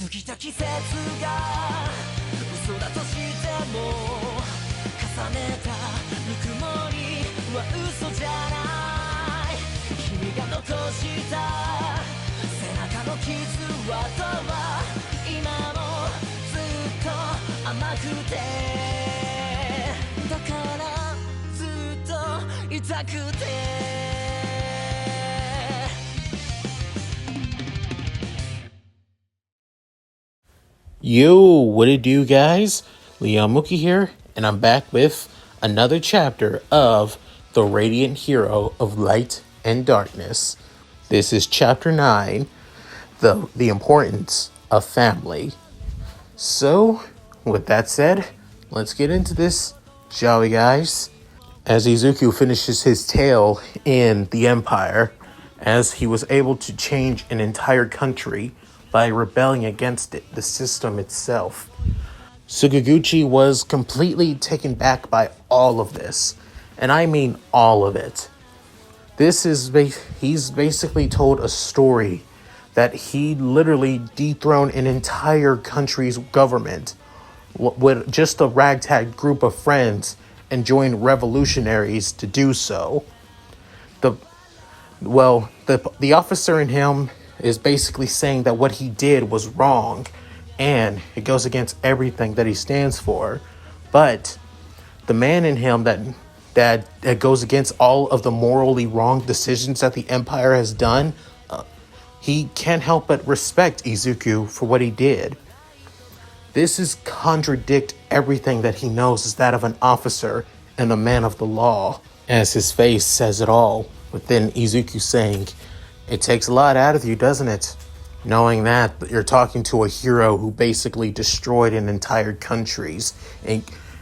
過ぎた季節が嘘だとしても重ねたぬくもりは嘘じゃない君が残した背中の傷跡は今もずっと甘くてだからずっと痛くてYo, what it do, guys? Leon here, and I'm back with another chapter of The Radiant Hero of Light and Darkness. This is chapter 9, the importance of family. So, with that said, let's get into this, shall we, guys? As Izuku finishes his tale in the Empire, as he was able to change an entire country by rebelling against it, the system itself. Sugiguchi was completely taken back by all of this, and I mean all of it. He's basically told a story that he literally dethroned an entire country's government with just a ragtag group of friends and joined revolutionaries to do so. The officer in him is basically saying that what he did was wrong and it goes against everything that he stands for. But the man in him that goes against all of the morally wrong decisions that the Empire has done, he can't help but respect Izuku for what he did. This is contradict everything that he knows is that of an officer and a man of the law, as his face says it all, within Izuku saying, "It takes a lot out of you, doesn't it? Knowing that you're talking to a hero who basically destroyed an entire country's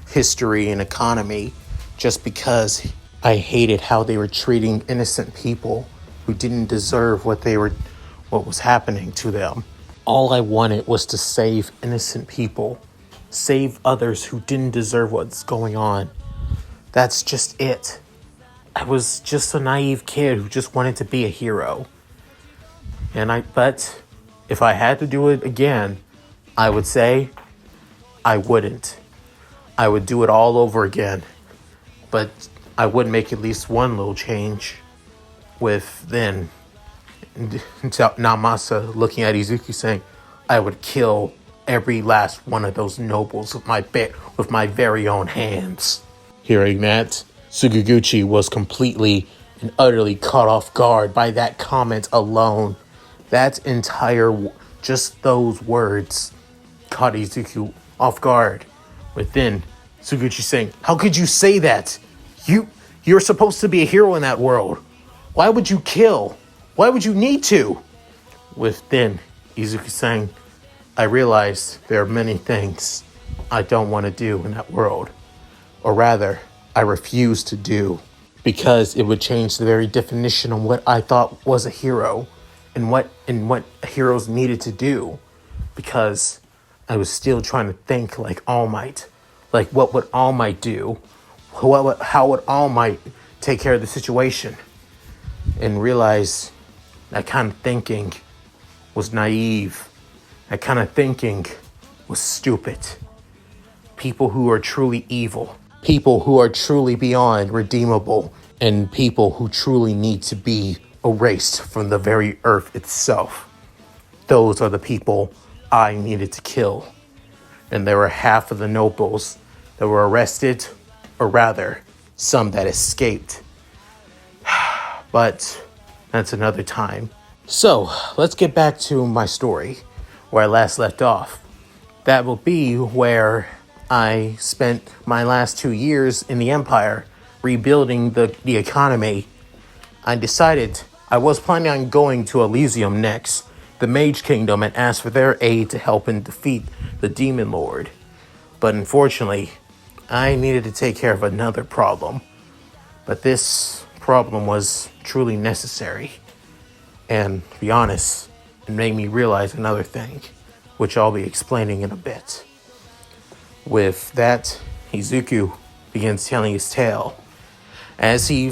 history and economy just because I hated how they were treating innocent people who didn't deserve what was happening to them. All I wanted was to save innocent people, save others who didn't deserve what's going on. That's just it. I was just a naive kid who just wanted to be a hero. But if I had to do it again, I would say I wouldn't. I would do it all over again. But I would make at least one little change with then Namasa looking at Izuku saying, I would kill every last one of those nobles with my very own hands." Hearing that, Sugiguchi was completely and utterly caught off guard by that comment alone. Just those words caught Izuku off guard. Within, Sugiguchi saying, "How could you say that? You're supposed to be a hero in that world. Why would you kill? Why would you need to?" Within, Izuku saying, "I realize there are many things I don't want to do in that world. Or rather, I refuse to do. Because it would change the very definition of what I thought was a hero. And what heroes needed to do. Because I was still trying to think like All Might. Like, what would All Might do? How would All Might take care of the situation?" And realize that kind of thinking was naive. That kind of thinking was stupid. People who are truly evil. People who are truly beyond redeemable. And people who truly need to be erased from the very earth itself. Those are the people I needed to kill. And there were half of the nobles that were arrested, or rather, some that escaped. But that's another time. So, let's get back to my story, where I last left off. That will be where I spent my last 2 years in the Empire, rebuilding the economy. I decided I was planning on going to Elysium next, the Mage Kingdom, and ask for their aid to help and defeat the Demon Lord. But unfortunately, I needed to take care of another problem. But this problem was truly necessary. And to be honest, it made me realize another thing, which I'll be explaining in a bit. With that, Izuku begins telling his tale. As he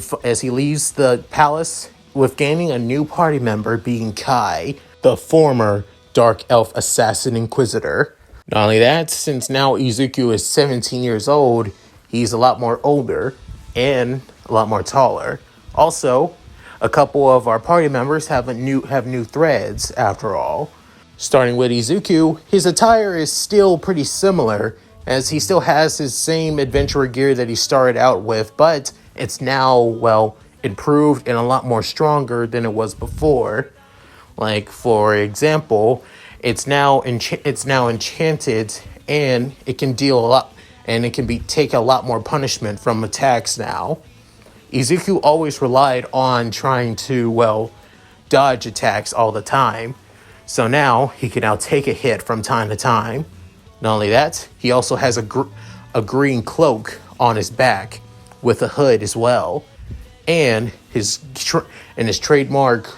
leaves the palace with gaining a new party member being Kai, the former dark elf assassin inquisitor. Not only that, since now Izuku is 17 years old, he's a lot more older and a lot more taller. Also, a couple of our party members have new threads after all. Starting with Izuku, his attire is still pretty similar, as he still has his same adventurer gear that he started out with, but it's now, well, improved and a lot more stronger than it was before. Like, for example, it's now enchanted, and it can deal a lot, and it can take a lot more punishment from attacks now. Izuku always relied on trying to, well, dodge attacks all the time. So now he can now take a hit from time to time. Not only that, he also has a green cloak on his back with a hood as well, and his trademark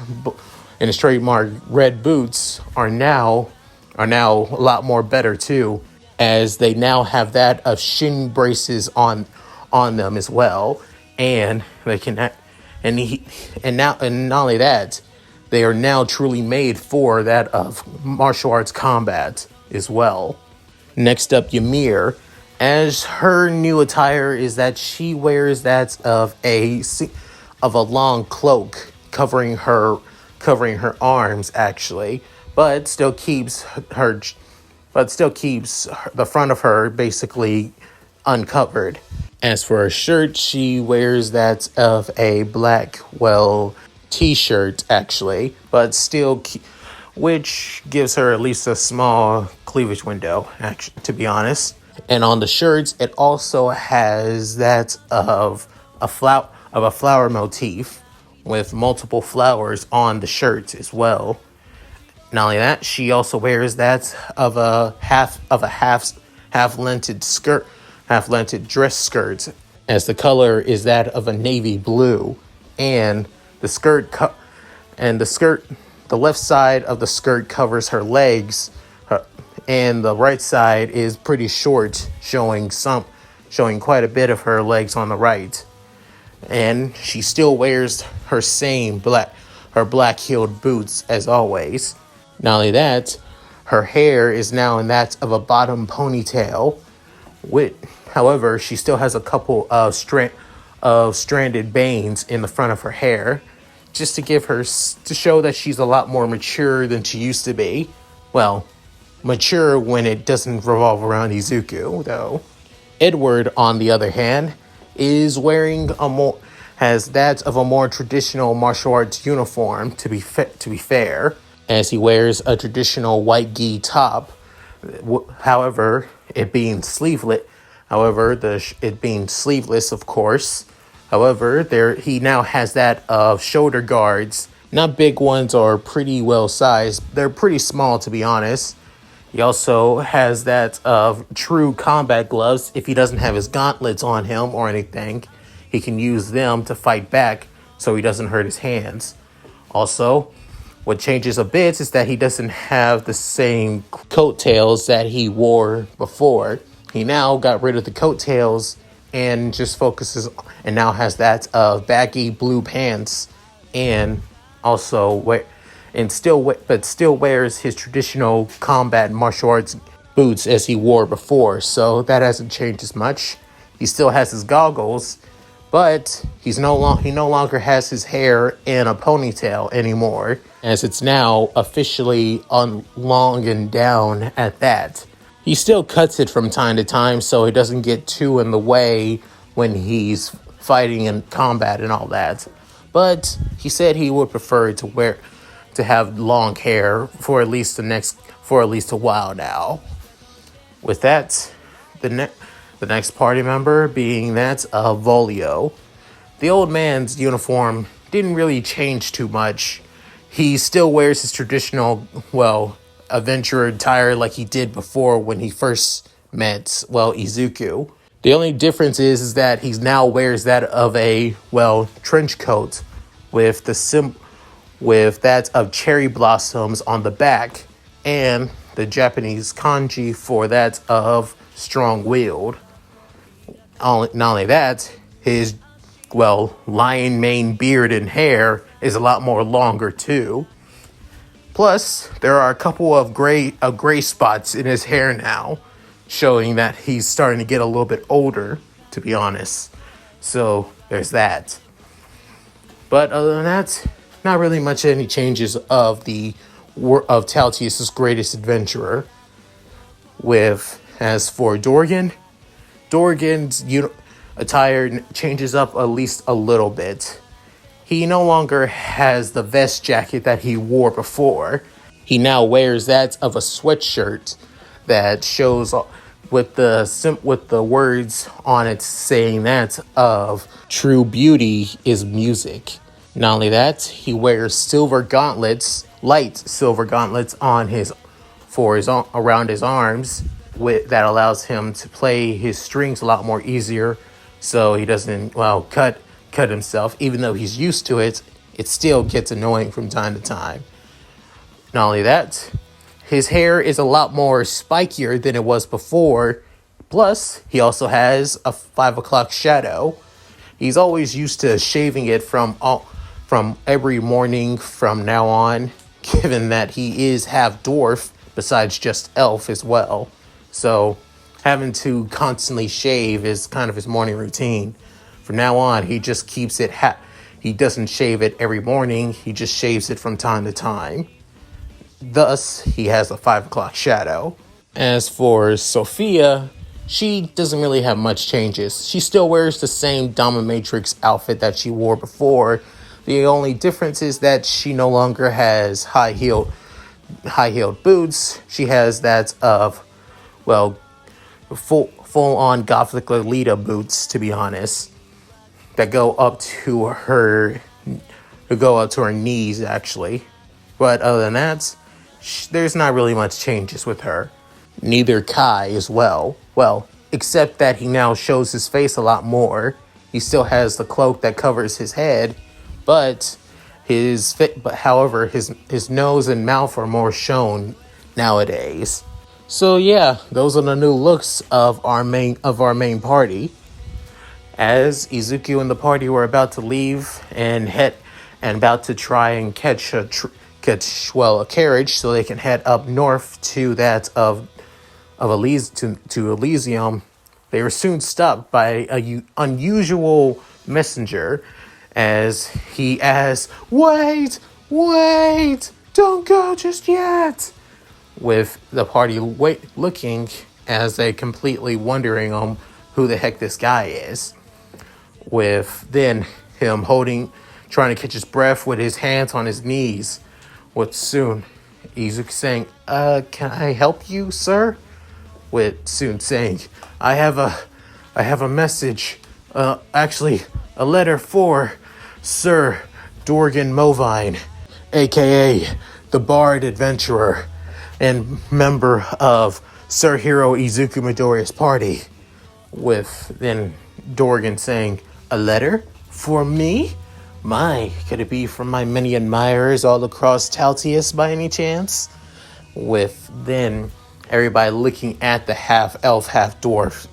red boots are now a lot more better too, as they now have that of shin braces on them as well, and they can and not only that, they are now truly made for that of martial arts combat as well. Next up, Ymir. As her new attire is that she wears that of a long cloak covering her arms actually, but still keeps the front of her basically uncovered. As for her shirt, she wears that of a black, well, t-shirt actually, but still, which gives her at least a small cleavage window, actually, to be honest. And on the shirts, it also has that of a flower motif with multiple flowers on the shirt as well. Not only that, she also wears that of a half-length dress skirt, as the color is that of a navy blue, and the left side of the skirt covers her legs, and the right side is pretty short, showing quite a bit of her legs on the right. And she still wears her black-heeled boots as always. Not only that, her hair is now in that of a bottom ponytail. However, she still has a couple of stranded bangs in the front of her hair, just to show that she's a lot more mature than she used to be. Well, mature when it doesn't revolve around Izuku, though. Edward, on the other hand, is wearing has that of a more traditional martial arts uniform, to be fair, as he wears a traditional white gi top. However, it being sleeveless, of course. However, he now has that of shoulder guards, not big ones or pretty well sized. They're pretty small, to be honest. He also has that of true combat gloves. If he doesn't have his gauntlets on him or anything, he can use them to fight back so he doesn't hurt his hands. Also, what changes a bit is that he doesn't have the same coattails that he wore before. He now got rid of the coattails and just focuses, and now has that of baggy blue pants, and also still wears his traditional combat martial arts boots as he wore before. So that hasn't changed as much. He still has his goggles, but he no longer has his hair in a ponytail anymore, as it's now officially long and down at that. He still cuts it from time to time so it doesn't get too in the way when he's fighting in combat and all that. But he said he would prefer to have long hair for at least a while now. With that, the next party member being that of Volio. The old man's uniform didn't really change too much. He still wears his traditional, adventurer attire like he did before when he first met, Izuku. The only difference is that he now wears that of a, trench coat with that of cherry blossoms on the back, and the Japanese kanji for that of strong-willed. Not only that, his, lion mane beard and hair is a lot more longer too. Plus, there are a couple of gray spots in his hair now, showing that he's starting to get a little bit older, to be honest. So there's that. But other than that, not really much any changes of Taltius's greatest adventurer. As for Dorgan's attire changes up at least a little bit. He no longer has the vest jacket that he wore before. He now wears that of a sweatshirt that shows with the words on it saying that of true beauty is music. Not only that, he wears light silver gauntlets around his arms, that allows him to play his strings a lot more easier, so he doesn't cut himself. Even though he's used to it, it still gets annoying from time to time. Not only that, his hair is a lot more spikier than it was before. Plus, he also has a 5 o'clock shadow. He's always used to shaving it from every morning from now on, given that he is half dwarf, besides just elf as well. So, having to constantly shave is kind of his morning routine. From now on, he just keeps it he doesn't shave it every morning, he just shaves it from time to time. Thus, he has a 5 o'clock shadow. As for Sophia, she doesn't really have much changes. She still wears the same dominatrix outfit that she wore before. The only difference is that she no longer has high-heeled boots. She has that of, full-on Gothic Lolita boots, to be honest, that go up to her knees, actually. But other than that, there's not really much changes with her. Neither Kai as well. Well, except that he now shows his face a lot more. He still has the cloak that covers his head, but however, his nose and mouth are more shown nowadays. So yeah, those are the new looks of our main party. As Izuku and the party were about to leave and about to try and catch a carriage so they can head up north to that of Elysium, they were soon stopped by a unusual messenger, as he asked, "Wait, don't go just yet," with the party looking as they completely wondering on who the heck this guy is. With then him trying to catch his breath with his hands on his knees. With soon Izuku saying, "Can I help you, sir?" With soon saying, I have a message, actually a letter for Sir Dorgan Movine, aka the Bard Adventurer, and member of Sir Hiro Izuku Midoriya's party. With then Dorgan saying, "A letter? For me? My, could it be from my many admirers all across Taltius by any chance?" With then everybody looking at the half-elf, half-dwarf,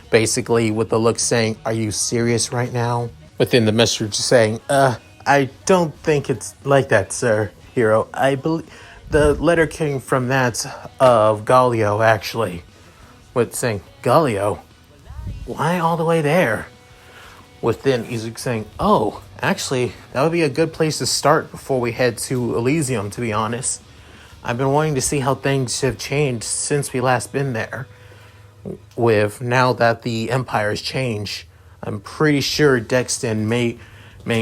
basically with the look saying, "Are you serious right now?" Within the message saying, "I don't think it's like that, Sir Hiro. I believe the letter came from that of Galio, actually." With saying, "Galio? Why all the way there?" Within Izuku saying, "Oh, actually, that would be a good place to start before we head to Elysium, to be honest. I've been wanting to see how things have changed since we last been there. With now that the Empire's changed, I'm pretty sure Dexton may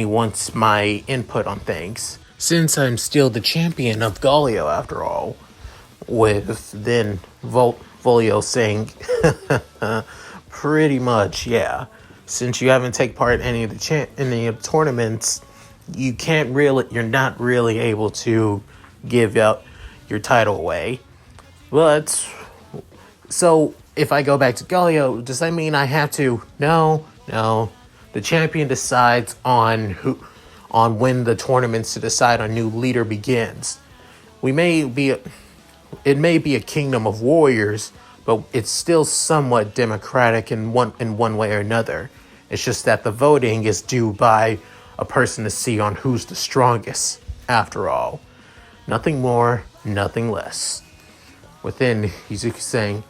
want my input on things, since I'm still the champion of Galio after all." With then Volio saying, "Pretty much, yeah. Since you haven't taken part in any of the tournaments, you're not really able to give out your title away. But so if I go back to Galio, does that mean I have to?" No. The champion decides on when the tournaments to decide on new leader begins. It may be a kingdom of warriors, but it's still somewhat democratic in one way or another. It's just that the voting is due by a person to see on who's the strongest, after all. Nothing more, nothing less. Within, Izuku saying,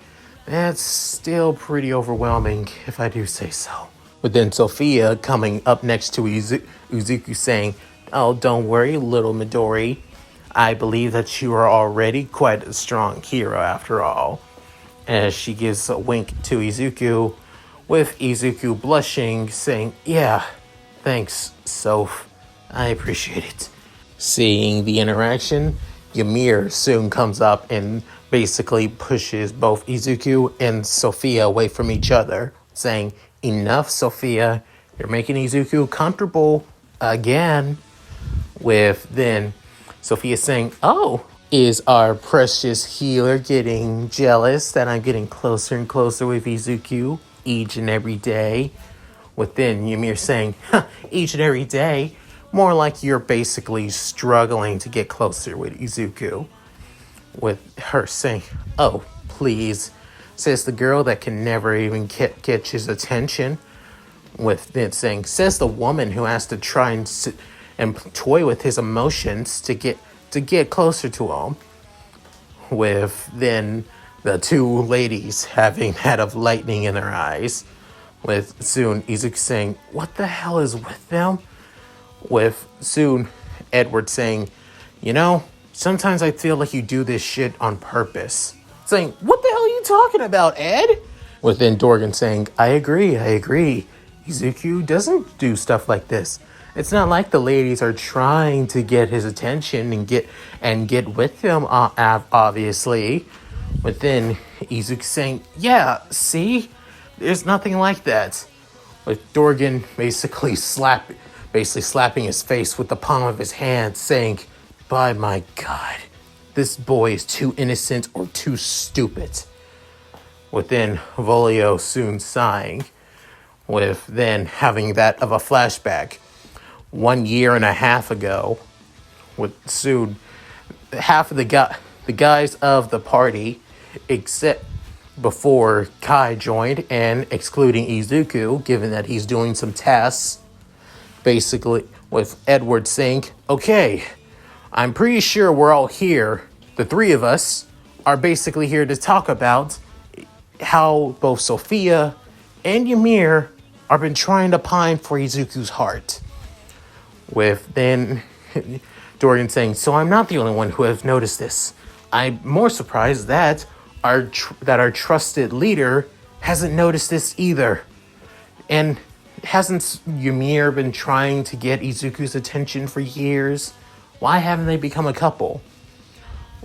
that's still pretty overwhelming, if I do say so. Within, Sophia coming up next to Izuku saying, oh, don't worry, little Midori. I believe that you are already quite a strong hero after all. As she gives a wink to Izuku, with Izuku blushing, saying, yeah, thanks, Soph. I appreciate it. Seeing the interaction, Ymir soon comes up and basically pushes both Izuku and Sophia away from each other, saying, enough, Sophia. You're making Izuku comfortable again. With then Sophia saying, oh, is our precious healer getting jealous that I'm getting closer and closer with Izuku each and every day? With then Ymir saying, each and every day? More like you're basically struggling to get closer with Izuku. With her saying, oh, please, says the girl that can never even catch his attention. With then saying, says the woman who has to try and toy with his emotions to get closer to him. With then the two ladies having that of lightning in their eyes. With soon Izuku saying, what the hell is with them? With soon Edward saying, you know, sometimes I feel like you do this shit on purpose. Saying, what the hell are you talking about, Ed? Within Dorgan saying, I agree. Izuku doesn't do stuff like this. It's not like the ladies are trying to get his attention and get with him, obviously. Within Izuku saying, yeah, see? There's nothing like that. With Dorgan basically slapping his face with the palm of his hand, saying, by my God, this boy is too innocent or too stupid. Within Volio soon sighing, with then having that of a flashback. 1.5 years ago, with soon half of the guys of the party, except before Kai joined, and excluding Izuku, given that he's doing some tasks, basically with Edward saying, okay, I'm pretty sure we're all here. The three of us are basically here to talk about how both Sophia and Ymir have been trying to pine for Izuku's heart. With then Dorgan saying, so I'm not the only one who has noticed this. I'm more surprised that our trusted leader hasn't noticed this either. And hasn't Ymir been trying to get Izuku's attention for years? Why haven't they become a couple?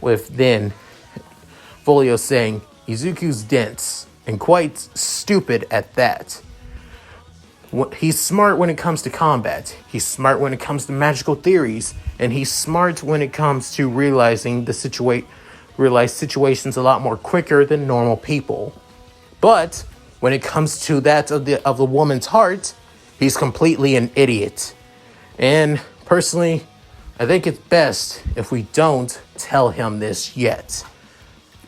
With then Volio saying, Izuku's dense and quite stupid at that. He's smart when it comes to combat. He's smart when it comes to magical theories. And he's smart when it comes to realizing realize situations a lot more quicker than normal people. But when it comes to that of the woman's heart, he's completely an idiot. And personally, I think it's best if we don't tell him this yet.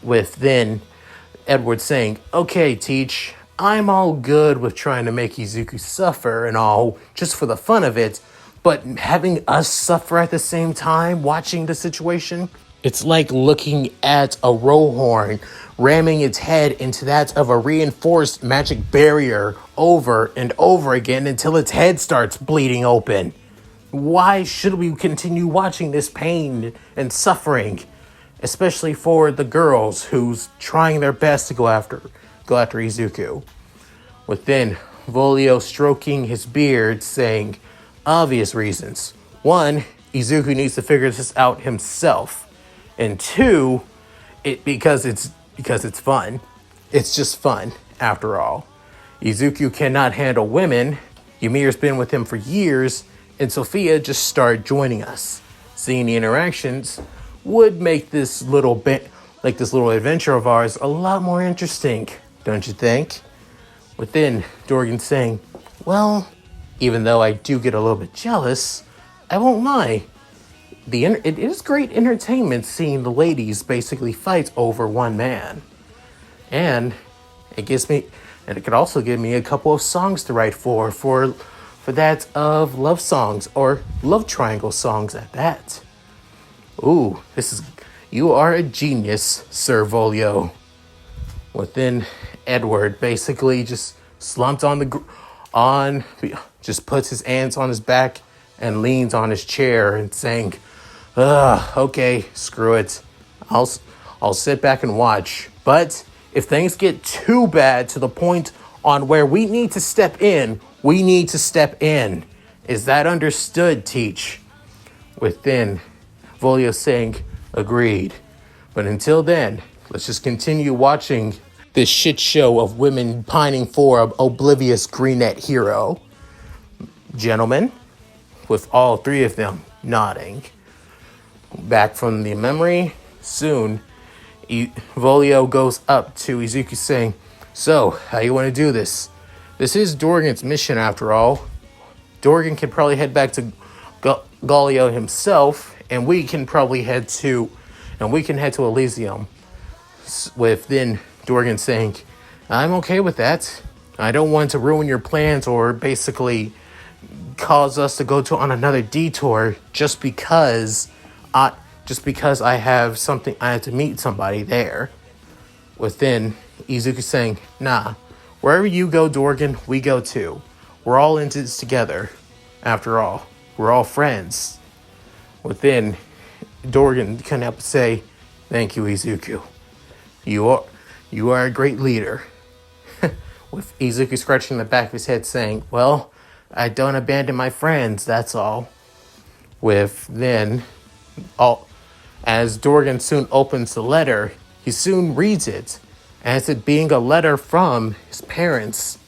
With then Edward saying, okay, Teach, I'm all good with trying to make Izuku suffer and all, just for the fun of it, but having us suffer at the same time, watching the situation, it's like looking at a Rohorn ramming its head into that of a reinforced magic barrier over and over again until its head starts bleeding open. Why should we continue watching this pain and suffering? Especially for the girls who's trying their best to go after Izuku. Within Volio stroking his beard, saying, obvious reasons. 1, Izuku needs to figure this out himself. And 2, because it's fun. It's just fun, after all. Izuku cannot handle women. Ymir's been with him for years, and Sophia just started joining us. Seeing the interactions would make this little adventure of ours a lot more interesting, don't you think? Within Dorgan saying, well, even though I do get a little bit jealous, I won't lie. It is great entertainment seeing the ladies basically fight over one man. And it could also give me a couple of songs to write for that of love songs or love triangle songs at that. Ooh, you are a genius, Sir Volio. Within Edward basically just slumped just puts his hands on his back and leans on his chair and saying, okay, screw it. I'll sit back and watch. But if things get too bad to the point on where we need to step in, we need to step in. Is that understood, Teach? Within Volio saying, agreed. But until then, let's just continue watching this shit show of women pining for an oblivious greenette hero. Gentlemen, with all three of them nodding. Back from the memory, soon, Volio goes up to Izuku saying, so, how you want to do this? This is Dorgan's mission after all. Dorgan can probably head back to Galio himself, and we can head to Elysium. With then Dorgan saying, I'm okay with that. I don't want to ruin your plans or basically cause us to go on another detour just because I have to meet somebody there. Within Izuku saying, nah, wherever you go, Dorgan, we go too. We're all into this together. After all, we're all friends. Within, Dorgan couldn't help but say, thank you, Izuku. You are a great leader. With Izuku scratching the back of his head saying, well, I don't abandon my friends, that's all. As Dorgan soon opens the letter, he soon reads it, as it being a letter from his parents,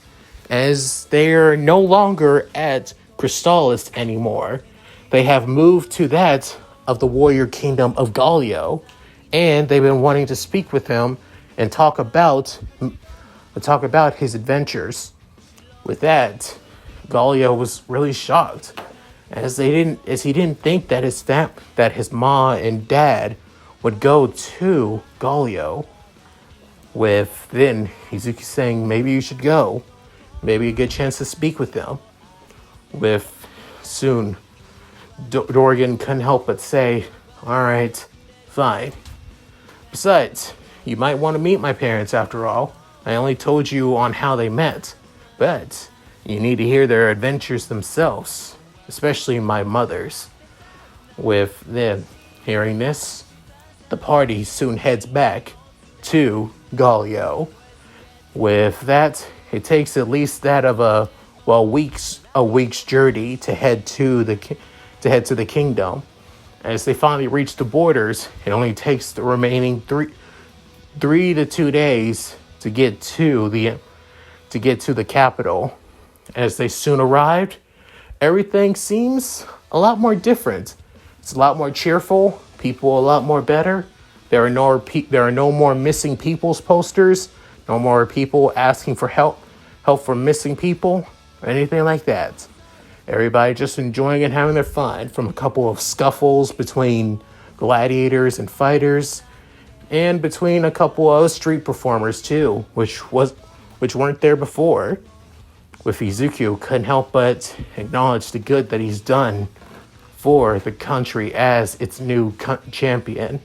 as they're no longer at Crystalis anymore. They have moved to that of the warrior kingdom of Galio, and they've been wanting to speak with him and talk about his adventures. With that, Galio was really shocked, as he didn't think that his ma and dad would go to Galio. With then Izuku saying, maybe you should go. Maybe a good chance to speak with them. With soon, Dorgan couldn't help but say, alright, fine. Besides, you might want to meet my parents after all. I only told you on how they met. But you need to hear their adventures themselves. Especially my mother's. With them hearing this, the party soon heads back to Galio. With that, it takes at least that of a week's journey to head to the kingdom. As they finally reach the borders, it only takes the remaining 3 to 2 days to get to the capital. As they soon arrived, everything seems a lot more different. It's a lot more cheerful. People a lot more better. There are no more missing people's posters. No more people asking for help from missing people, or anything like that. Everybody just enjoying and having their fun, from a couple of scuffles between gladiators and fighters, and between a couple of street performers too, which weren't there before. With Izuku, couldn't help but acknowledge the good that he's done for the country as its new champion.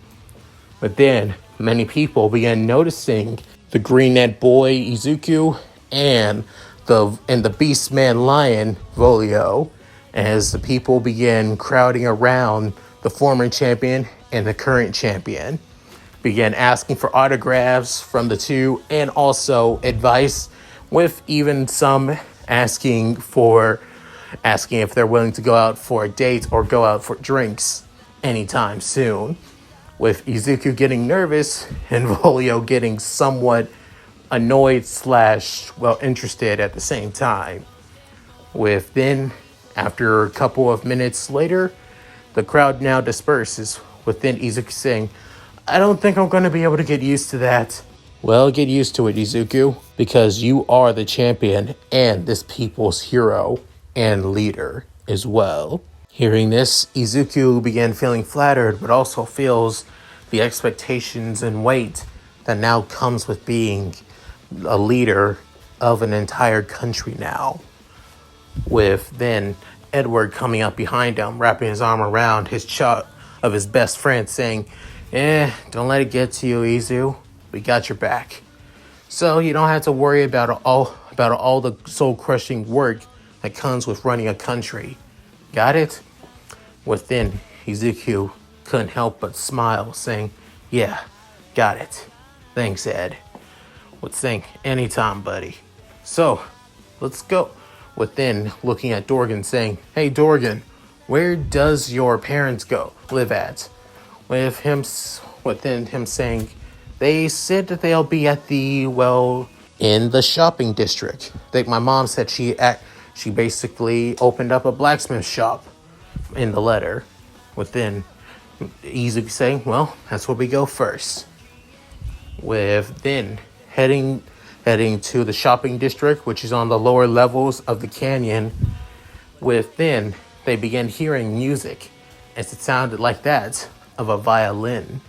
But then, many people began noticing the green-net boy Izuku and the Beastman Lion Volio, as the people began crowding around the former champion and the current champion, began asking for autographs from the two and also advice, with even some asking if they're willing to go out for a date or go out for drinks anytime soon. With Izuku getting nervous and Volio getting somewhat annoyed / interested at the same time. With then, after a couple of minutes later, the crowd now disperses, with then Izuku saying, I don't think I'm going to be able to get used to that. Well, get used to it, Izuku, because you are the champion and this people's hero and leader as well. Hearing this, Izuku began feeling flattered, but also feels the expectations and weight that now comes with being a leader of an entire country now. With then Edward coming up behind him, wrapping his arm around his of his best friend, saying, don't let it get to you, Izu. We got your back. So you don't have to worry about all the soul-crushing work that comes with running a country. Got it? Within, Izuku couldn't help but smile, saying, yeah, got it. Thanks, Ed. Would saying, anytime, buddy. So, let's go. Within, looking at Dorgan, saying, hey, Dorgan, where does your parents live at? Within him saying, they said that they'll be at in the shopping district. I think my mom said she basically opened up a blacksmith shop in the letter. Within, easy saying, well, that's where we go first. Within, heading to the shopping district, which is on the lower levels of the canyon. Within, they began hearing music, as it sounded like that of a violin,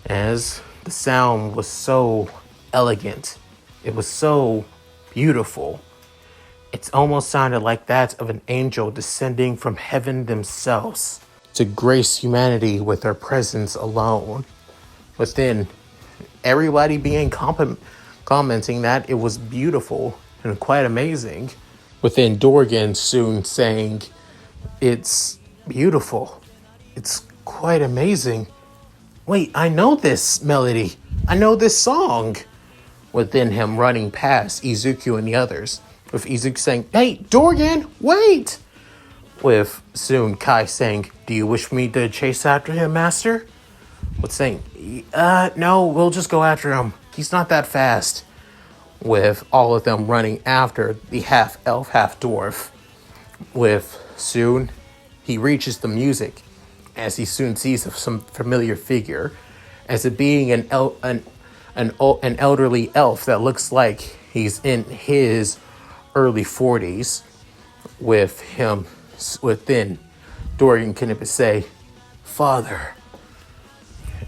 as the sound was so elegant. It was so beautiful. It almost sounded like that of an angel descending from heaven themselves to grace humanity with their presence alone. Within, everybody began commenting that it was beautiful and quite amazing. Within, Dorgan soon saying, it's beautiful. It's quite amazing. Wait, I know this melody. I know this song. Within him running past Izuku and the others, with Izuku saying, hey, Dorgan, wait! With soon Kai saying, do you wish me to chase after him, Master? With saying, no, we'll just go after him. He's not that fast. With all of them running after the half-elf, half-dwarf. With soon, he reaches the music, as he soon sees some familiar figure, as it being an elderly elf that looks like he's in his early 40s. With him within, Dorgan can say, Father,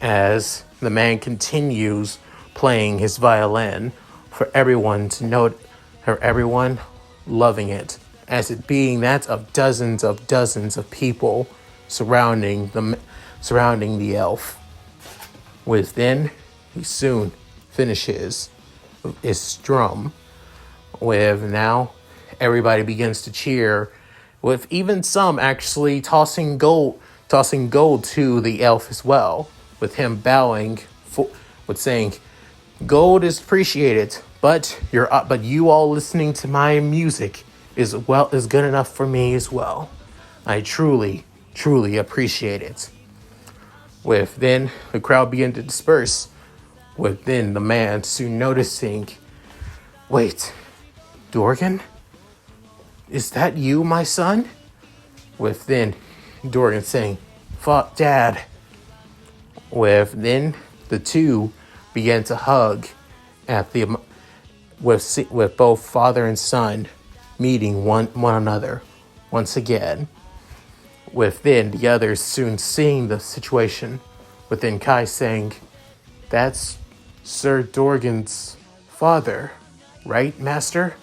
as the man continues playing his violin for everyone to note, for everyone loving it, as it being that of dozens of people surrounding the elf. Within, he soon finishes his strum. With now, everybody begins to cheer, with even some actually tossing gold to the elf as well. With him bowing, with saying, "Gold is appreciated, but you all listening to my music is good enough for me as well. I truly appreciate it." With then the crowd began to disperse. With then the man soon noticing, "Wait, Dorgan? Is that you, my son?" With then Dorgan saying, "Dad." With then the two began to hug with both father and son meeting one another once again. Within the others soon seeing the situation, within Kai saying, "That's Sir Dorgan's father, right, Master?"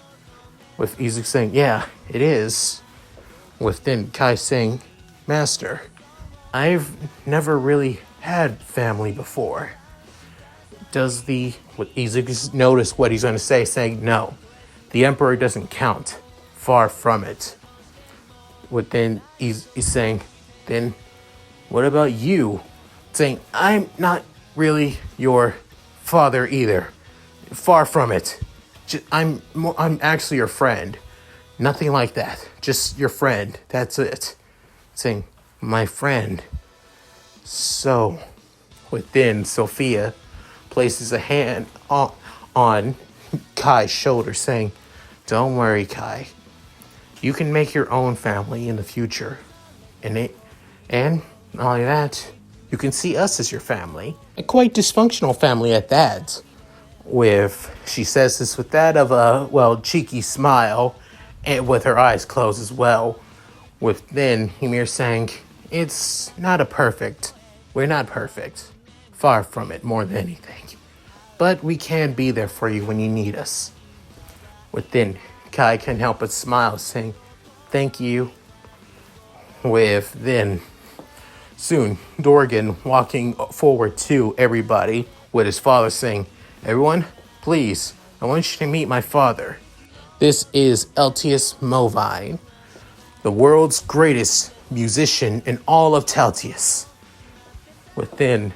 With Izuku saying, "Yeah, it is." Within Kai saying, "Master, I've never really had family before." Izuku notice what he's going to say, saying, "No, the Emperor doesn't count. Far from it." Within he's saying, "Then what about you?" Saying, "I'm not really your father either. Far from it. I'm actually your friend. Nothing like that. Just your friend. That's it." Saying, "My friend." So, within, Sophia places a hand on Kai's shoulder, saying, "Don't worry, Kai. You can make your own family in the future. And not only that, you can see us as your family. A quite dysfunctional family at that." She says this with that of a, cheeky smile, and with her eyes closed as well. With then Ymir saying, we're not perfect. Far from it, more than anything. But we can be there for you when you need us. Within, Kai can't help but smile, saying, "Thank you." With then, soon Dorgan walking forward to everybody with his father saying, "Everyone, please, I want you to meet my father. This is Eltius Movine, the world's greatest musician in all of Taltius." Within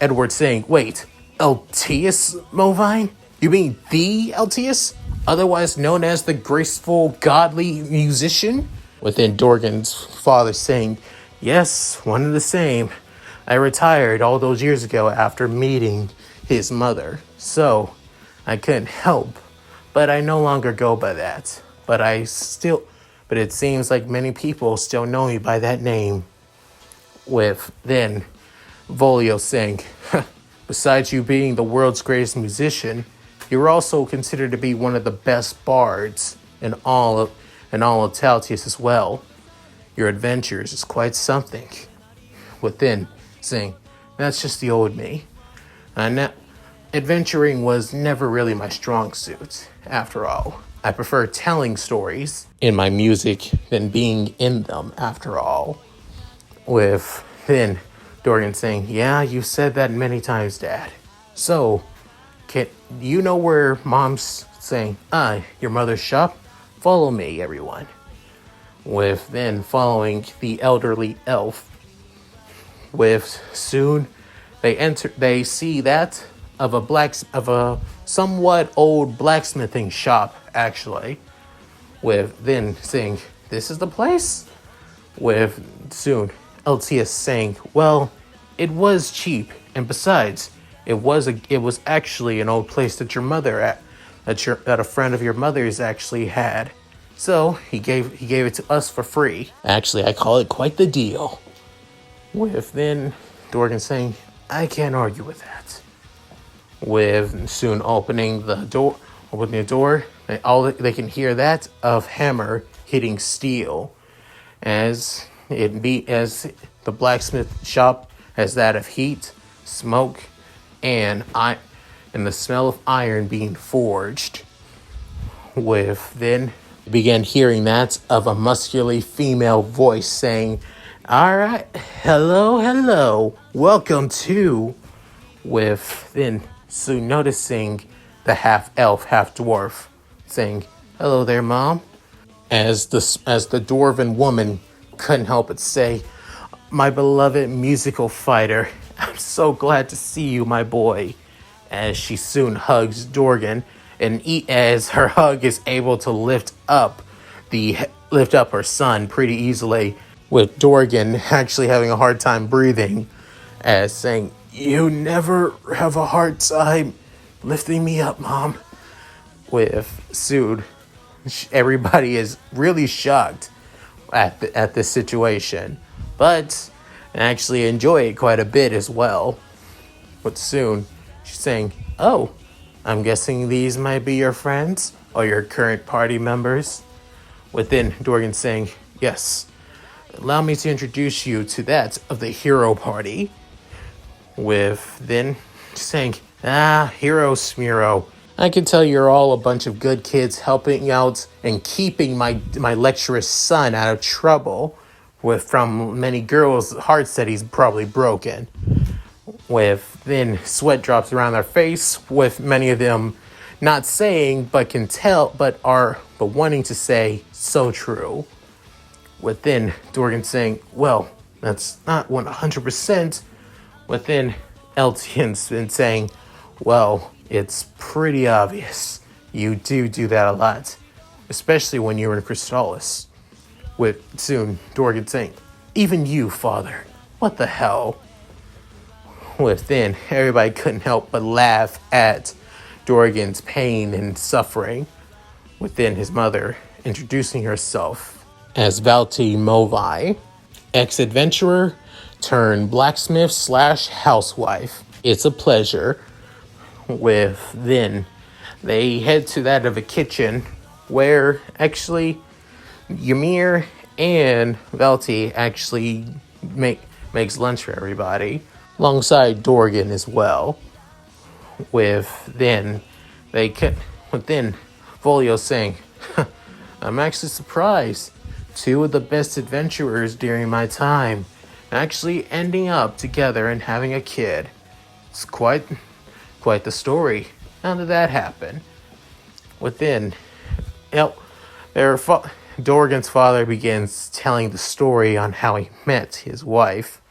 Edward saying, "Wait, Eltius Movine? You mean the Eltius, otherwise known as the graceful, godly musician?" Within Dorgan's father saying, "Yes, one and the same. I retired all those years ago after meeting his mother, so I couldn't help, but I no longer go by that. But it seems like many people still know me by that name." With then Volio saying, "Besides you being the world's greatest musician, you're also considered to be one of the best bards in all of Taltius as well. Your adventures is quite something." Within saying, "That's just the old me. Adventuring was never really my strong suit. After all, I prefer telling stories in my music than being in them, after all." With then Dorgan saying, "Yeah, you've said that many times, Dad. So, can you know where Mom's saying, your mother's shop? Follow me, everyone." With then following the elderly elf. With soon they see that of a somewhat old blacksmithing shop, actually. With then saying, "This is the place?" With soon Eltius saying, "Well, it was cheap, and besides, it was actually an old place that your mother that a friend of your mother's actually had. So he gave it to us for free. Actually, I call it quite the deal." With then Dorgan saying, "I can't argue with that." With soon opening the door, they can hear that of hammer hitting steel, as the blacksmith shop has that of heat, smoke, and the smell of iron being forged. With then began hearing that of a muscularly female voice saying, "All right, hello, welcome to." With then soon noticing the half elf, half dwarf saying, "Hello there, Mom." As the dwarven woman couldn't help but say, "My beloved musical fighter, I'm so glad to see you, my boy." As she soon hugs Dorgan, and as her hug is able to lift up her son pretty easily, with Dorgan actually having a hard time breathing, as saying, "You never have a hard time lifting me up, Mom." With soon everybody is really shocked at this situation, but actually enjoy it quite a bit as well. But soon she's saying, "Oh, I'm guessing these might be your friends or your current party members." Within Dorgan saying, "Yes, allow me to introduce you to that of the hero party." With then saying, "Hero Smiro, I can tell you're all a bunch of good kids helping out and keeping my lecturer's son out of trouble from many girls' hearts that he's probably broken." With then sweat drops around their face, with many of them not saying but can tell but wanting to say, "So true." Within Dorgan saying, "Well, that's not 100%. Within Eltian's been saying, "Well, it's pretty obvious. You do that a lot, especially when you're in Crystalis." With soon Dorgan saying, "Even you, Father, what the hell?" Within everybody couldn't help but laugh at Dorgan's pain and suffering. Within his mother introducing herself as Valti Movi, ex-adventurer turned blacksmith / housewife. It's a pleasure. With then they head to that of a kitchen where actually Ymir and Valti actually makes lunch for everybody, alongside Dorgan as well. With then Volio saying, "I'm actually surprised two of the best adventurers during my time, actually ending up together and having a kid. It's quite the story. How did that happen? Within, Dorgan's father begins telling the story on how he met his wife,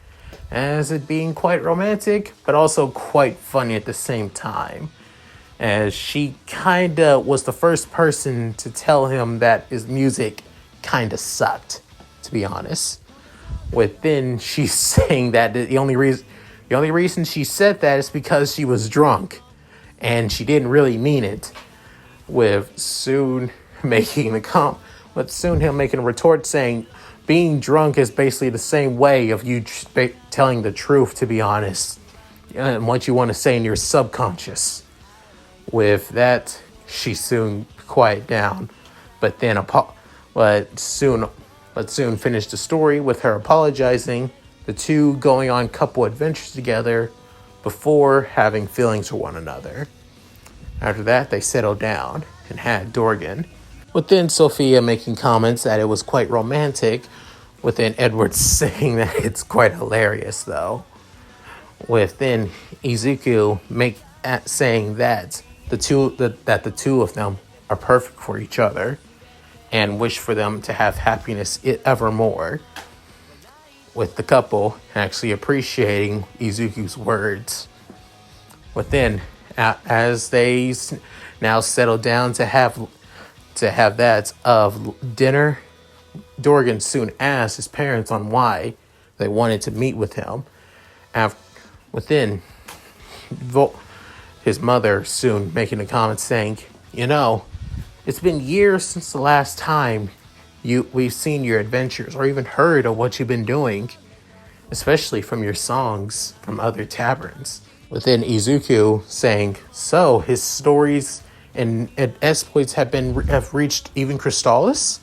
as it being quite romantic, but also quite funny at the same time, as she kinda was the first person to tell him that his music kinda sucked, to be honest. Within, she's saying that the only reason she said that is because she was drunk, and she didn't really mean it. With soon making him making a retort saying, being drunk is basically the same way of you telling the truth, to be honest, and what you want to say in your subconscious. With that, she soon quiet down, but soon finished the story with her apologizing, the two going on couple adventures together before having feelings for one another. After that, they settled down and had Dorgan. Within Sophia making comments that it was quite romantic, within Edward saying that it's quite hilarious though. Within Izuku saying that the two of them are perfect for each other and wish for them to have happiness evermore. With the couple actually appreciating Izuku's words. Within, as they now settle down to have that of dinner, Dorgan soon asked his parents on why they wanted to meet with him. His mother soon making a comment saying, it's been years since the last time we've seen your adventures or even heard of what you've been doing, especially from your songs from other taverns. Within Izuku saying, so his stories and exploits have reached even Crystalis?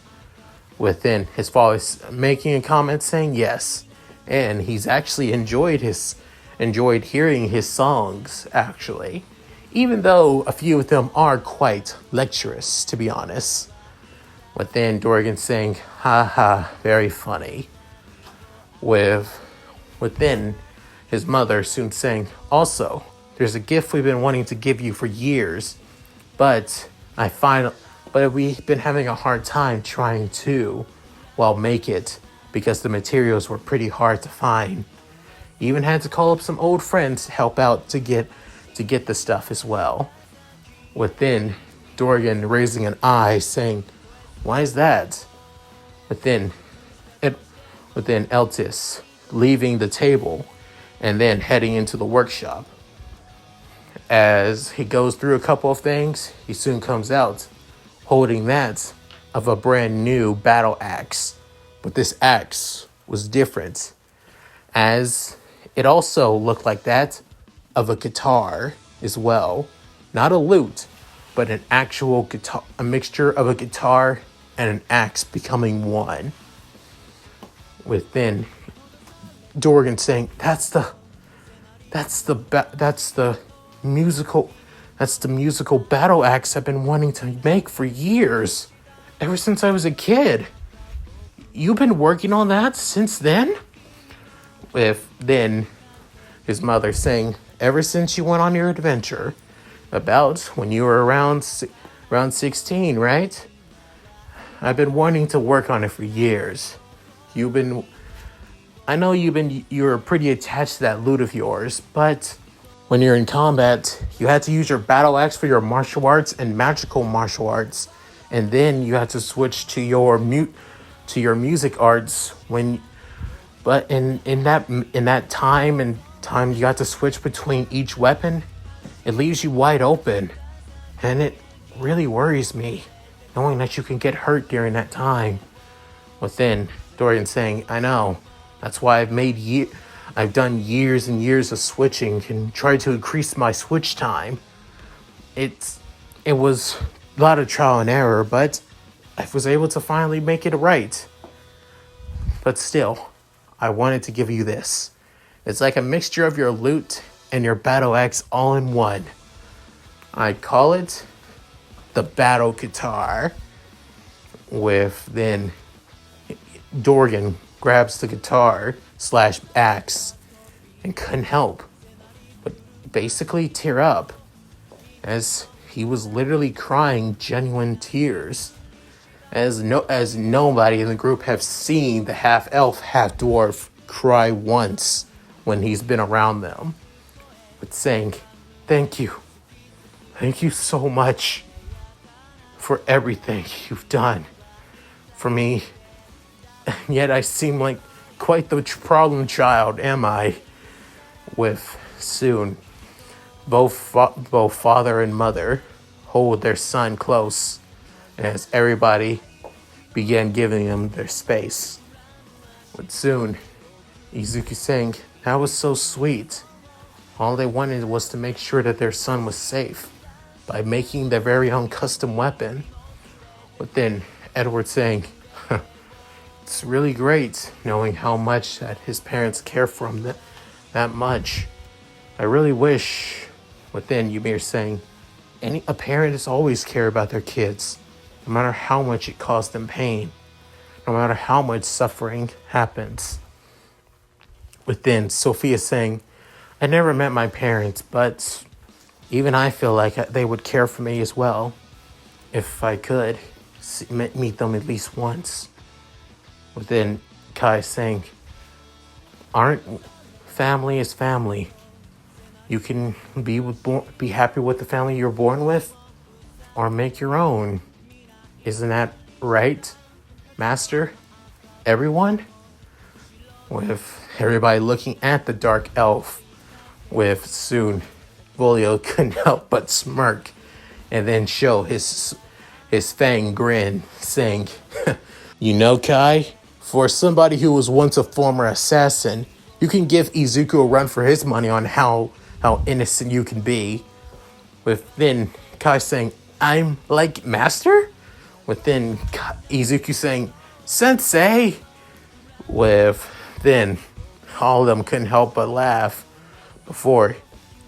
Within his father making a comment saying yes, and he's actually enjoyed hearing his songs actually, even though a few of them are quite lecturous, to be honest. Within Dorgan saying, haha, very funny. Within his mother soon saying, also, there's a gift we've been wanting to give you for years, but we've been having a hard time trying to, make it, because the materials were pretty hard to find. Even had to call up some old friends to help out to get the stuff as well. Within, Dorgan raising an eye saying, why is that? Within Eltis leaving the table and then heading into the workshop. As he goes through a couple of things, he soon comes out holding that of a brand new battle axe. But this axe was different, as it also looked like that of a guitar as well. Not a lute, but an actual guitar, a mixture of a guitar and an axe becoming one. Within Dorgan saying, that's the musical battle axe I've been wanting to make for years, ever since I was a kid. You've been working on that since then? With then his mother saying, ever since you went on your adventure, about when you were around 16, right? I've been wanting to work on it for years. I know you're pretty attached to that lute of yours, but when you're in combat, you had to use your battle axe for your martial arts and magical martial arts, and then you had to switch to your music arts but in that time you got to switch between each weapon. It leaves you wide open, and it really worries me knowing that you can get hurt during that time. Within Dorian saying, I know, that's why I've done years and years of switching and tried to increase my switch time. It was a lot of trial and error, but I was able to finally make it right. But still, I wanted to give you this. It's like a mixture of your lute and your battle axe all in one. I call it the battle guitar. With then Dorgan grabs the guitar slash axe and couldn't help but basically tear up, as he was literally crying genuine tears, as nobody in the group have seen the half elf, half dwarf cry once when he's been around them, but saying, thank you so much for everything you've done for me. Yet I seem like quite the problem child, am I? With soon, both father and mother hold their son close, as everybody began giving him their space. But soon, Izuku saying, that was so sweet. All they wanted was to make sure that their son was safe by making their very own custom weapon. But then Edward saying, it's really great knowing how much that his parents care for him that much. I really wish. But then Ymir saying, a parent is always care about their kids, no matter how much it caused them pain, no matter how much suffering happens. But then Sophia saying, I never met my parents, but even I feel like they would care for me as well if I could meet them at least once. But then Kai saying, family is family. You can be happy with the family you're born with, or make your own. Isn't that right, Master? Everyone? With everybody looking at the dark elf, with soon Volio couldn't help but smirk and then show his fang grin, saying, you know, Kai, for somebody who was once a former assassin, you can give Izuku a run for his money on how innocent you can be. With then Kai saying, I'm like Master? With then Izuku saying, Sensei! With then all of them couldn't help but laugh before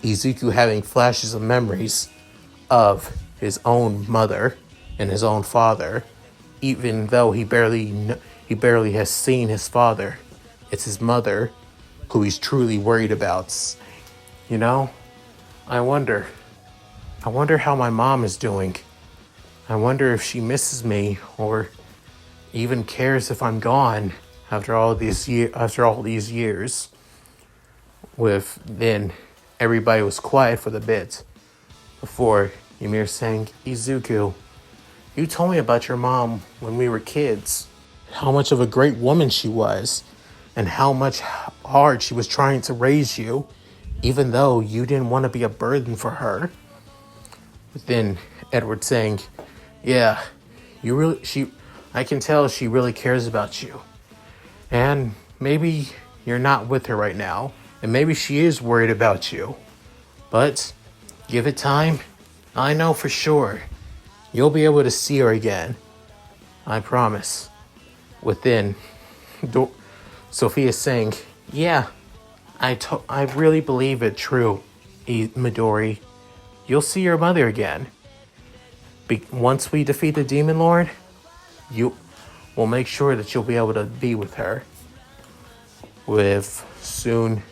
Izuku having flashes of memories of his own mother and his own father, even though he barely has seen his father. It's his mother who he's truly worried about. You know, I wonder how my mom is doing. I wonder if she misses me or even cares if I'm gone after all these years. With then everybody was quiet for the bit before Ymir saying, Izuku, you told me about your mom when we were kids, how much of a great woman she was, and how much hard she was trying to raise you, even though you didn't want to be a burden for her. But then Edward saying, yeah, I can tell she really cares about you. And maybe you're not with her right now, and maybe she is worried about you. But give it time. I know for sure you'll be able to see her again. I promise. Within, Sophia saying, yeah, I really believe it true, Midori. You'll see your mother again. Once we defeat the Demon Lord, we'll make sure that you'll be able to be with her. With soon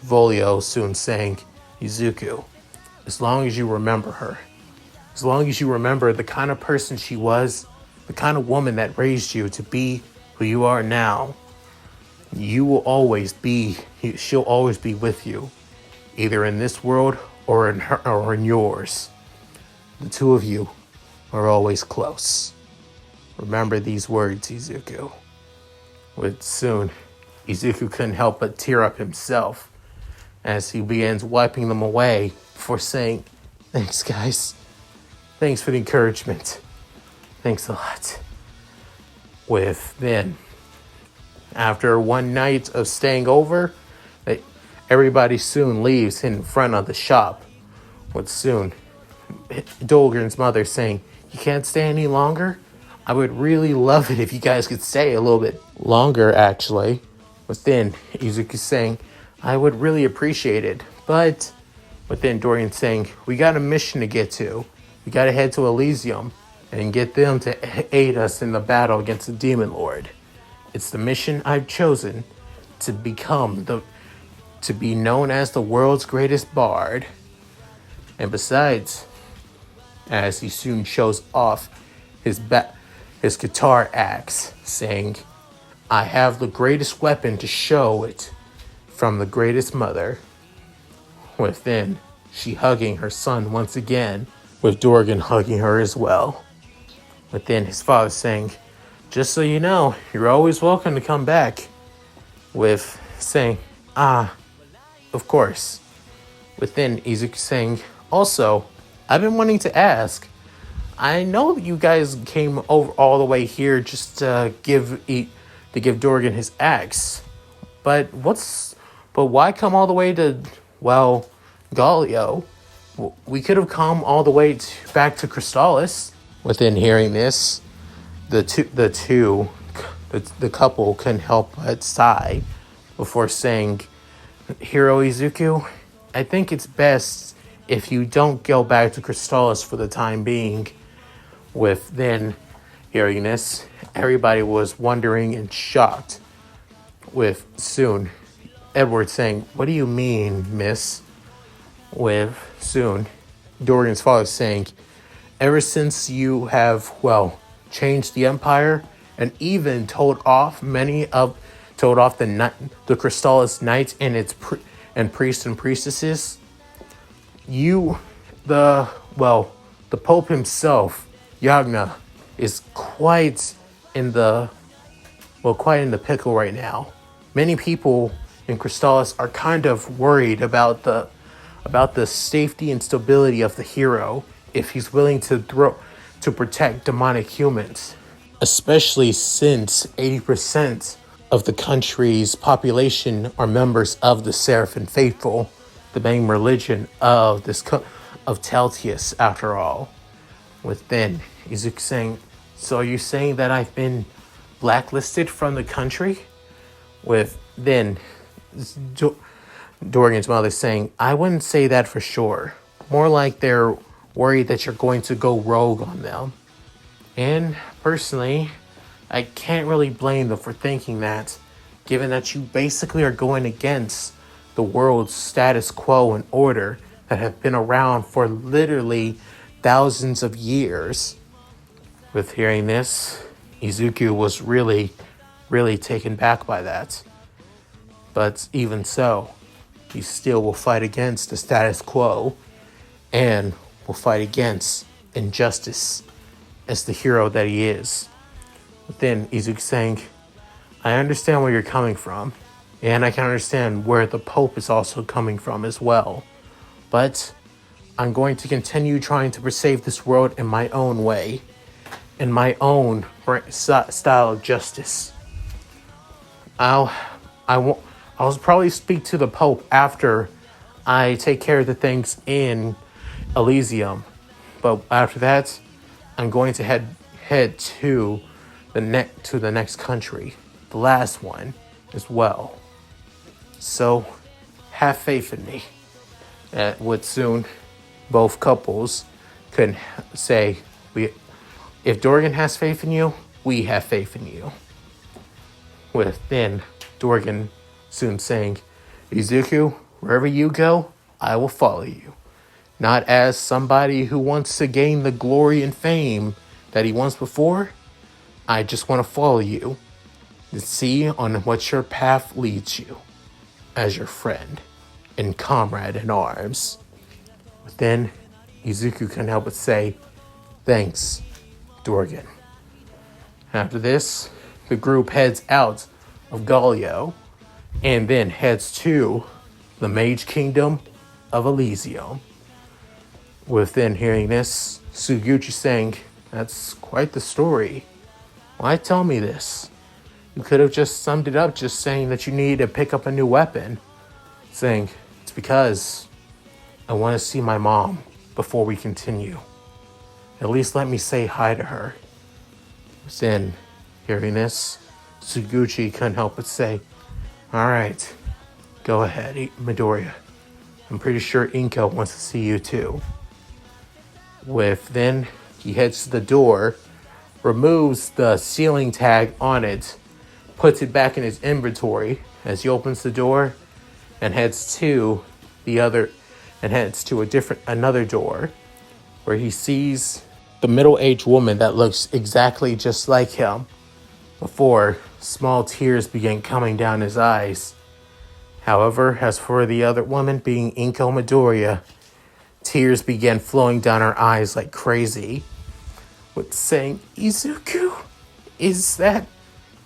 Volio soon saying, Izuku, as long as you remember her, as long as you remember the kind of person she was, the kind of woman that raised you to be who you are now, she'll always be with you, either in this world or in yours. The two of you are always close. Remember these words, Izuku. With soon, Izuku couldn't help but tear up himself as he begins wiping them away before saying, thanks, guys. Thanks for the encouragement. Thanks a lot. With then, after one night of staying over, everybody soon leaves in front of the shop. With soon, Dogen's mother saying, you can't stay any longer? I would really love it if you guys could stay a little bit longer, actually. But then Izuku saying, I would really appreciate it. But then Dorian saying, we got a mission to get to. We got to head to Elysium and get them to aid us in the battle against the Demon Lord. It's the mission I've chosen to be known as the world's greatest bard. And besides, as he soon shows off his guitar axe, saying, I have the greatest weapon to show it from the greatest mother. Within, she hugging her son once again, with Dorgan hugging her as well. Within, his father saying, just so you know, you're always welcome to come back. With saying, of course. Within, Izuku saying, also, I've been wanting to ask, I know that you guys came over all the way here just to give Dorgan his axe, but why come all the way to, well, Galio? We could have come all the way back to Crystalis. Within hearing this, the couple couldn't help but sigh before saying, Hero Izuku, I think it's best if you don't go back to Crystalis for the time being. Within hearing this, everybody was wondering and shocked. With soon, Edward saying, what do you mean, miss? With soon, Dorgan's father saying, ever since you have, well, changed the Empire and even told off the Crystalis Knights and priests and priestesses, the Pope himself, Yagna, is quite in the pickle right now. Many people in Crystalis are kind of worried about the safety and stability of the hero if he's willing to protect demonic humans, especially since 80% of the country's population are members of the Seraphim Faithful, the main religion of Teltius, after all. Within, Izuku saying, so are you saying that I've been blacklisted from the country? With then Dorgan's mother saying, I wouldn't say that for sure. More like they're worried that you're going to go rogue on them. And personally, I can't really blame them for thinking that, given that you basically are going against the world's status quo and order that have been around for literally thousands of years. With hearing this, Izuku was really taken back by that. But even so, he still will fight against the status quo and will fight against injustice as the hero that he is. But then Izuku saying, I understand where you're coming from, and I can understand where the Pope is also coming from as well. But I'm going to continue trying to save this world in my own way, in my own style of justice. I'll probably speak to the Pope after I take care of the things in Elysium. But after that, I'm going to head to the next country, the last one as well. So have faith in me. Would soon both couples could say, if Dorgan has faith in you, we have faith in you. With then Dorgan soon saying, Izuku, wherever you go, I will follow you. Not as somebody who wants to gain the glory and fame that he once before. I just want to follow you to see on what your path leads you as your friend and comrade in arms. But then Izuku couldn't help but say, thanks, Dorgan. After this, the group heads out of Galio and then heads to the Mage Kingdom of Elysium. Within hearing this, Suguchi saying, that's quite the story. Why tell me this? You could have just summed it up just saying that you need to pick up a new weapon. Saying, it's because I want to see my mom before we continue. At least let me say hi to her. Then, hearing this, Suguchi couldn't help but say, alright, go ahead, Midoriya. I'm pretty sure Inko wants to see you too. Then, he heads to the door, removes the ceiling tag on it, puts it back in his inventory as he opens the door and heads to another door where he sees the middle-aged woman that looks exactly just like him before small tears began coming down his eyes. However, as for the other woman, being Inko Midoriya, tears began flowing down her eyes like crazy, with saying, "Izuku, is that?"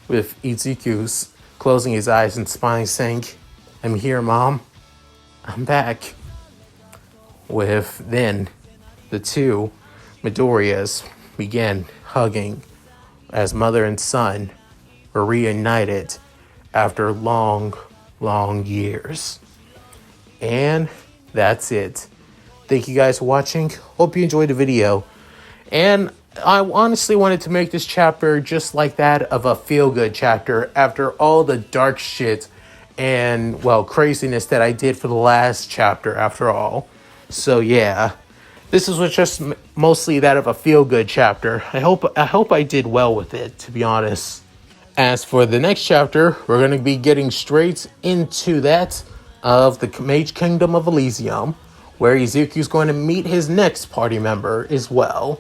With Izuku's closing his eyes and smiling, saying, "I'm here, Mom. I'm back." With then, the two Midoriyas began hugging as mother and son were reunited after long years. And that's it. Thank you guys for watching. Hope you enjoyed the video. And I honestly wanted to make this chapter just like that of a feel-good chapter after all the dark shit and, well, craziness that I did for the last chapter after all. So yeah, this was just mostly that of a feel-good chapter. I hope I did well with it, to be honest. As for the next chapter, we're going to be getting straight into that of the Mage Kingdom of Elysium, where Izuku's going to meet his next party member as well.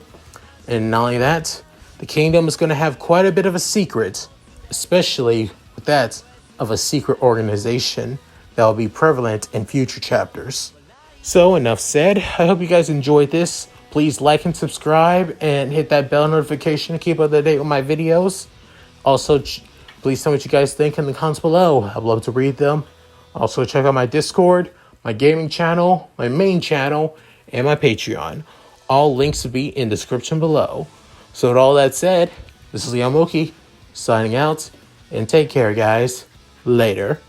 And not only that, the kingdom is going to have quite a bit of a secret, especially with that of a secret organization that will be prevalent in future chapters. So enough said. I hope you guys enjoyed this. Please like and subscribe and hit that bell notification to keep up to date with my videos. Also, please tell me what you guys think in the comments below. I'd love to read them. Also, check out my Discord, my gaming channel, my main channel, and my Patreon. All links will be in the description below. So with all that said, this is Yamoki signing out, and take care, guys. Later.